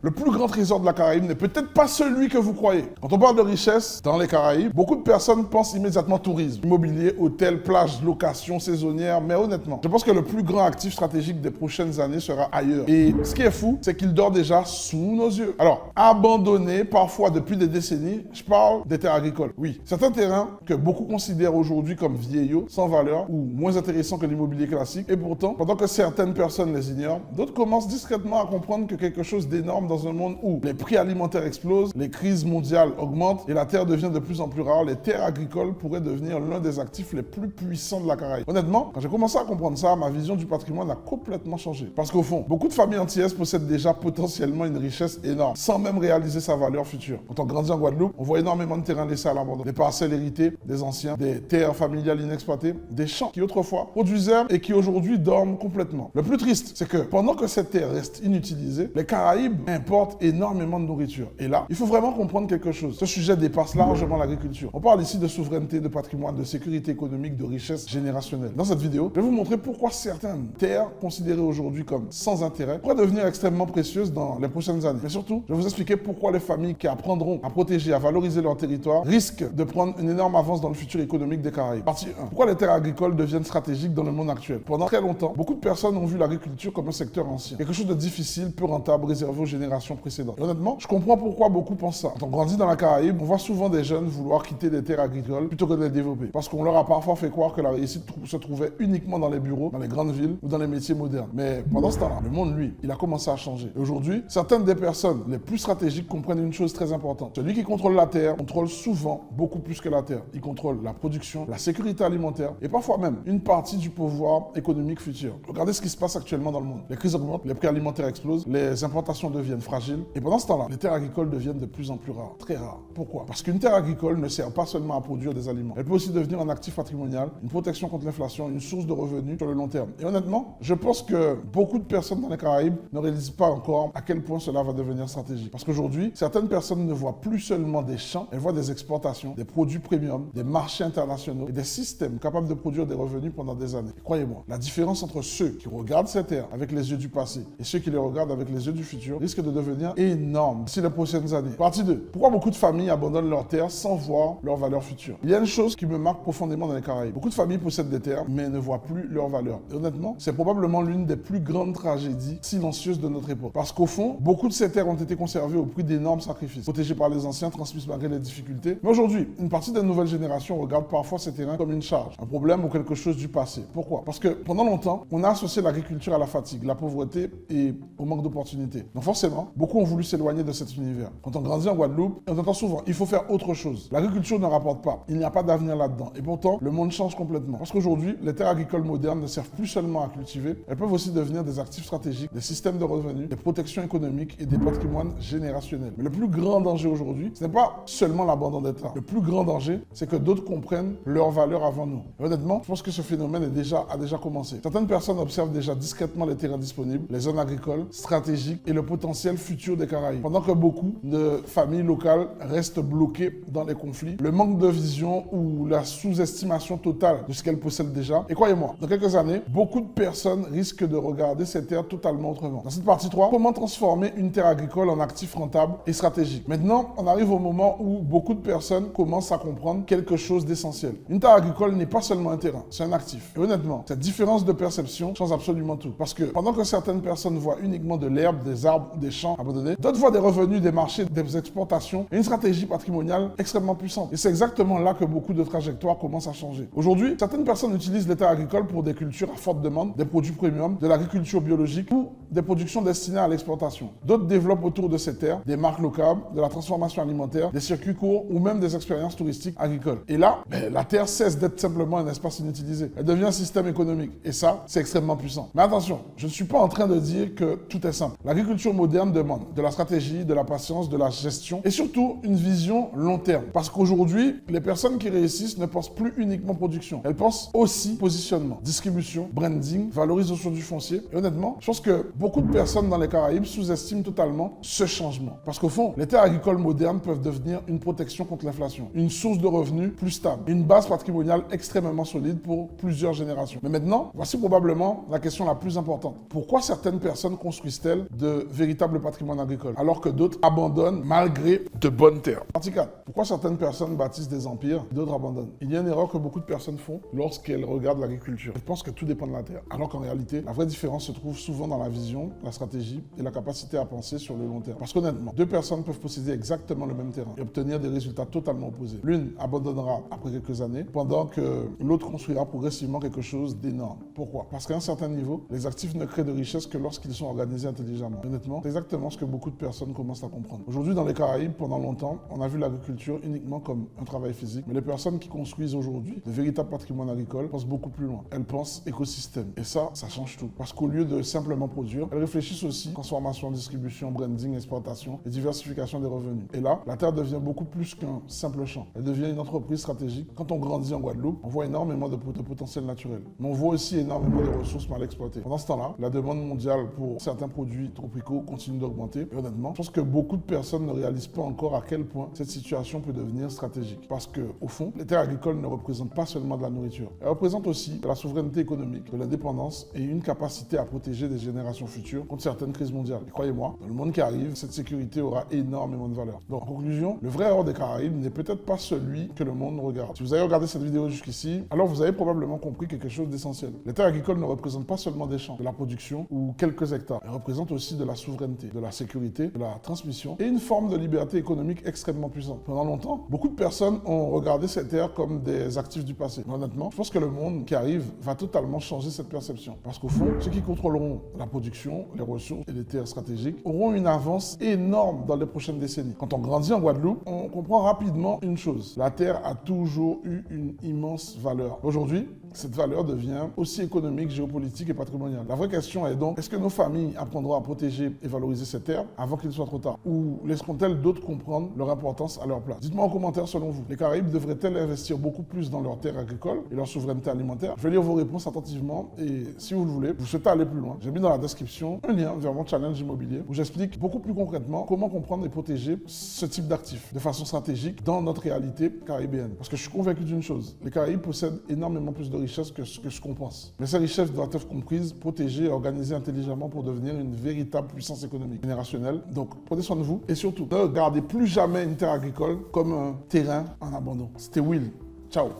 Le plus grand trésor de la Caraïbe n'est peut-être pas celui que vous croyez. Quand on parle de richesse dans les Caraïbes, beaucoup de personnes pensent immédiatement tourisme, immobilier, hôtel, plage, location saisonnière, mais honnêtement, je pense que le plus grand actif stratégique des prochaines années sera ailleurs. Et ce qui est fou, c'est qu'il dort déjà sous nos yeux. Alors, abandonné parfois depuis des décennies, je parle des terres agricoles. Oui, certains terrains que beaucoup considèrent aujourd'hui comme vieillots, sans valeur ou moins intéressants que l'immobilier classique. Et pourtant, pendant que certaines personnes les ignorent, d'autres commencent discrètement à comprendre que quelque chose d'énorme dans un monde où les prix alimentaires explosent, les crises mondiales augmentent et la terre devient de plus en plus rare, les terres agricoles pourraient devenir l'un des actifs les plus puissants de la Caraïbe. Honnêtement, quand j'ai commencé à comprendre ça, ma vision du patrimoine a complètement changé. Parce qu'au fond, beaucoup de familles antillaises possèdent déjà potentiellement une richesse énorme, sans même réaliser sa valeur future. Quand on grandit en Guadeloupe, on voit énormément de terrains laissés à l'abandon. Des parcelles héritées des anciens, des terres familiales inexploitées, des champs qui autrefois produisaient et qui aujourd'hui dorment complètement. Le plus triste, c'est que pendant que cette terre reste inutilisée, les Caraïbes importent énormément de nourriture. Et là, il faut vraiment comprendre quelque chose. Ce sujet dépasse largement l'agriculture. On parle ici de souveraineté, de patrimoine, de sécurité économique, de richesse générationnelle. Dans cette vidéo, je vais vous montrer pourquoi certaines terres considérées aujourd'hui comme sans intérêt pourraient devenir extrêmement précieuses dans les prochaines années. Mais surtout, je vais vous expliquer pourquoi les familles qui apprendront à protéger, à valoriser leur territoire risquent de prendre une énorme avance dans le futur économique des Caraïbes. Partie 1. Pourquoi les terres agricoles deviennent stratégiques dans le monde actuel? Pendant très longtemps, beaucoup de personnes ont vu l'agriculture comme un secteur ancien. Quelque chose de difficile, peu rentable, réservé aux générations précédentes. Et honnêtement, je comprends pourquoi beaucoup pensent ça. Quand on grandit dans la Caraïbe, on voit souvent des jeunes vouloir quitter des terres agricoles plutôt que de les développer. Parce qu'on leur a parfois fait croire que la réussite se trouvait uniquement dans les bureaux, dans les grandes villes ou dans les métiers modernes. Mais pendant ce temps-là, le monde, lui, il a commencé à changer. Et aujourd'hui, certaines des personnes les plus stratégiques comprennent une chose très importante. Celui qui contrôle la terre contrôle souvent beaucoup plus que la terre. Il contrôle la production, la sécurité alimentaire et parfois même une partie du pouvoir économique futur. Regardez ce qui se passe actuellement dans le monde. Les crises augmentent, les prix alimentaires explosent, les importations deviennent fragiles et pendant ce temps-là, les terres agricoles deviennent de plus en plus rares, très rares. Pourquoi? Parce qu'une terre agricole ne sert pas seulement à produire des aliments. Elle peut aussi devenir un actif patrimonial, une protection contre l'inflation, une source de revenus sur le long terme. Et honnêtement, je pense que beaucoup de personnes dans les Caraïbes ne réalisent pas encore à quel point cela va devenir stratégique. Parce qu'aujourd'hui, certaines personnes ne voient plus seulement des champs, elles voient des exportations, des produits premium, des marchés internationaux et des systèmes capables de produire des revenus pendant des années. Et croyez-moi, la différence entre ceux qui regardent ces terres avec les yeux du passé et ceux qui les regardent avec les yeux du futur risque de devenir énorme d'ici les prochaines années. Partie 2. Pourquoi beaucoup de familles abandonnent leurs terres sans voir leur valeur future? Il y a une chose qui me marque profondément dans les Caraïbes. Beaucoup de familles possèdent des terres, mais ne voient plus leur valeur. Et honnêtement, c'est probablement l'une des plus grandes tragédies silencieuses de notre époque. Parce qu'au fond, beaucoup de ces terres ont été conservées au prix d'énormes sacrifices, protégées par les anciens, transmises malgré les difficultés. Mais aujourd'hui, une partie des nouvelles générations regarde parfois ces terrains comme une charge, un problème ou quelque chose du passé. Pourquoi? Parce que pendant longtemps, on a associé l'agriculture à la fatigue, la pauvreté et au manque d'opportunités. Donc forcément, beaucoup ont voulu s'éloigner de cet univers. Quand on grandit en Guadeloupe, on entend souvent, il faut faire autre chose. L'agriculture ne rapporte pas. Il n'y a pas d'avenir là-dedans. Et pourtant, le monde change complètement. Parce qu'aujourd'hui, les terres agricoles modernes ne servent plus seulement à cultiver, elles peuvent aussi devenir des actifs stratégiques, des systèmes de revenus, des protections économiques et des patrimoines générationnels. Mais le plus grand danger aujourd'hui, ce n'est pas seulement l'abandon des terres. Le plus grand danger, c'est que d'autres comprennent leur valeur avant nous. Et honnêtement, je pense que ce phénomène a déjà commencé. Certaines personnes observent déjà discrètement les terrains disponibles, les zones agricoles, stratégiques et le potentiel futur des Caraïbes. Pendant que beaucoup de familles locales restent bloquées dans les conflits, le manque de vision ou la sous-estimation totale de ce qu'elles possèdent déjà. Et croyez-moi, dans quelques années, beaucoup de personnes risquent de regarder ces terres totalement autrement. Dans cette partie 3, comment transformer une terre agricole en actif rentable et stratégique. Maintenant, on arrive au moment où beaucoup de personnes commencent à comprendre quelque chose d'essentiel. Une terre agricole n'est pas seulement un terrain, c'est un actif. Et honnêtement, cette différence de perception change absolument tout. Parce que pendant que certaines personnes voient uniquement de l'herbe, des arbres ou des champs abandonnés, d'autres voient des revenus, des marchés, des exportations et une stratégie patrimoniale extrêmement puissante. Et c'est exactement là que beaucoup de trajectoires commencent à changer. Aujourd'hui, certaines personnes utilisent les terres agricoles pour des cultures à forte demande, des produits premium, de l'agriculture biologique ou des productions destinées à l'exportation. D'autres développent autour de ces terres des marques locales, de la transformation alimentaire, des circuits courts ou même des expériences touristiques agricoles. Et là, la terre cesse d'être simplement un espace inutilisé. Elle devient un système économique. Et ça, c'est extrêmement puissant. Mais attention, je ne suis pas en train de dire que tout est simple. L'agriculture moderne demande de la stratégie, de la patience, de la gestion et surtout une vision long terme. Parce qu'aujourd'hui, les personnes qui réussissent ne pensent plus uniquement production. Elles pensent aussi positionnement, distribution, branding, valorisation du foncier. Et honnêtement, je pense que beaucoup de personnes dans les Caraïbes sous-estiment totalement ce changement. Parce qu'au fond, les terres agricoles modernes peuvent devenir une protection contre l'inflation, une source de revenus plus stable, une base patrimoniale extrêmement solide pour plusieurs générations. Mais maintenant, voici probablement la question la plus importante. Pourquoi certaines personnes construisent-elles de véritables le patrimoine agricole, alors que d'autres abandonnent malgré de bonnes terres. Partie 4. Pourquoi certaines personnes bâtissent des empires et d'autres abandonnent? Il y a une erreur que beaucoup de personnes font lorsqu'elles regardent l'agriculture. Elles pensent que tout dépend de la terre, alors qu'en réalité, la vraie différence se trouve souvent dans la vision, la stratégie et la capacité à penser sur le long terme. Parce qu'honnêtement, deux personnes peuvent posséder exactement le même terrain et obtenir des résultats totalement opposés. L'une abandonnera après quelques années, pendant que l'autre construira progressivement quelque chose d'énorme. Pourquoi? Parce qu'à un certain niveau, les actifs ne créent de richesse que lorsqu'ils sont organisés intelligemment. Honnêtement, c'est exactement ce que beaucoup de personnes commencent à comprendre. Aujourd'hui, dans les Caraïbes, pendant longtemps, on a vu l'agriculture uniquement comme un travail physique, mais les personnes qui construisent aujourd'hui de véritables patrimoines agricoles pensent beaucoup plus loin. Elles pensent écosystème. Et ça change tout. Parce qu'au lieu de simplement produire, elles réfléchissent aussi transformation, distribution, branding, exportation et diversification des revenus. Et là, la terre devient beaucoup plus qu'un simple champ. Elle devient une entreprise stratégique. Quand on grandit en Guadeloupe, on voit énormément de potentiel naturel. Mais on voit aussi énormément de ressources mal exploitées. Pendant ce temps-là, la demande mondiale pour certains produits tropicaux continue d'augmenter. Et honnêtement, je pense que beaucoup de personnes ne réalisent pas encore à quel point cette situation peut devenir stratégique. Parce que, au fond, les terres agricoles ne représentent pas seulement de la nourriture. Elles représentent aussi de la souveraineté économique, de l'indépendance et une capacité à protéger des générations futures contre certaines crises mondiales. Et croyez-moi, dans le monde qui arrive, cette sécurité aura énormément de valeur. Donc, en conclusion, le vrai or des Caraïbes n'est peut-être pas celui que le monde regarde. Si vous avez regardé cette vidéo jusqu'ici, alors vous avez probablement compris quelque chose d'essentiel. Les terres agricoles ne représentent pas seulement des champs, de la production ou quelques hectares. Elles représentent aussi de la souveraineté, de la sécurité, de la transmission et une forme de liberté économique extrêmement puissante. Pendant longtemps, beaucoup de personnes ont regardé ces terres comme des actifs du passé. Mais honnêtement, je pense que le monde qui arrive va totalement changer cette perception. Parce qu'au fond, ceux qui contrôleront la production, les ressources et les terres stratégiques auront une avance énorme dans les prochaines décennies. Quand on grandit en Guadeloupe, on comprend rapidement une chose. La terre a toujours eu une immense valeur. Aujourd'hui, cette valeur devient aussi économique, géopolitique et patrimoniale. La vraie question est donc, est-ce que nos familles apprendront à protéger et valoriser ces terres avant qu'il ne soit trop tard? Ou laisseront-elles d'autres comprendre leur importance à leur place? Dites-moi en commentaire selon vous. Les Caraïbes devraient-elles investir beaucoup plus dans leurs terres agricoles et leur souveraineté alimentaire? Je vais lire vos réponses attentivement et si vous le voulez, vous souhaitez aller plus loin, j'ai mis dans la description un lien vers mon challenge immobilier où j'explique beaucoup plus concrètement comment comprendre et protéger ce type d'actifs de façon stratégique dans notre réalité caribéenne. Parce que je suis convaincu d'une chose, les Caraïbes possèdent énormément plus de richesses que ce qu'on pense. Mais ces richesses doivent être comprises, protégées et organisées intelligemment pour devenir une véritable puissance économique générationnelle. Donc, prenez soin de vous et surtout, ne regardez plus jamais une terre agricole comme un terrain en abandon. C'était Will. Ciao.